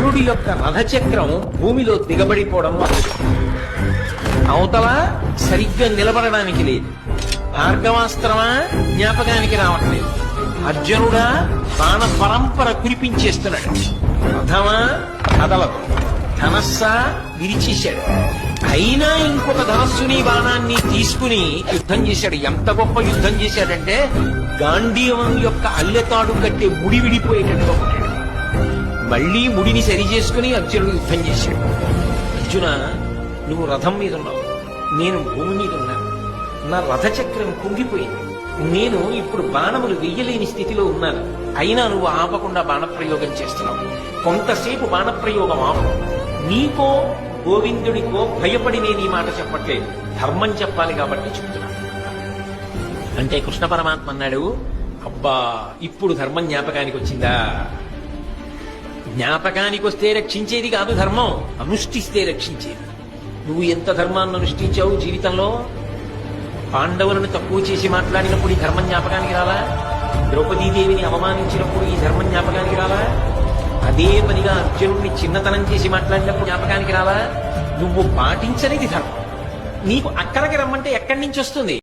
అసురుడి యొక్క రథచక్రం భూమిలో దిగబడిపోవడం మొదలు. అవతల సరిగ్గా నిలబడడానికి లేదు. భార్గవాస్త్రమా జ్ఞాపకానికి రావట్లేదు. అర్జునుడా బాణ పరంపర కురిపించేస్తున్నాడు. రథమా కదలదు. ధనస్సా విరిచేశాడు. అయినా ఇంకొక ధనస్సుని బాణాన్ని తీసుకుని యుద్ధం చేశాడు. ఎంత గొప్ప యుద్ధం చేశాడంటే గాంధీవం యొక్క అల్లెతాడు కట్టే ముడి విడిపోయేటట్టుగా కొట్టాడు. మళ్లీ ముడిని సరి చేసుకుని అర్జునుడు యుద్ధం చేశాడు. అర్జున, నువ్వు రథం మీద ఉన్నావు, నేను భూమి మీద ఉన్నాను. నా రథచక్రం కుంగిపోయింది. నేను ఇప్పుడు బాణములు వెయ్యలేని స్థితిలో ఉన్నాను. అయినా నువ్వు ఆపకుండా బాణప్రయోగం చేస్తున్నావు. కొంతసేపు బాణప్రయోగం ఆపు. నీకో గోవిందుడికో భయపడి నేను ఈ మాట చెప్పట్లేదు, ధర్మం చెప్పాలి కాబట్టి చెప్తున్నా. అంటే కృష్ణ పరమాత్మ అన్నాడు, అబ్బా ఇప్పుడు ధర్మం జ్ఞాపకానికి వచ్చిందా? జ్ఞాపకానికి వస్తే రక్షించేది కాదు ధర్మం, అనుష్ఠిస్తే రక్షించేది. నువ్వు ఎంత ధర్మాన్ని అనుష్ఠించావు జీవితంలో? పాండవులను తక్కువ చేసి మాట్లాడినప్పుడు ఈ ధర్మం జ్ఞాపకానికి రాలా? ద్రౌపదీదేవిని అవమానించినప్పుడు ఈ ధర్మం జ్ఞాపకానికి రాలా? అదే పనిగా అర్జునుడిని చిన్నతనం చేసి మాట్లాడినప్పుడు జ్ఞాపకానికి రాలా? నువ్వు పాటించనిది ధర్మం. నీకు అక్కడికి రమ్మంటే ఎక్కడి నుంచి వస్తుంది?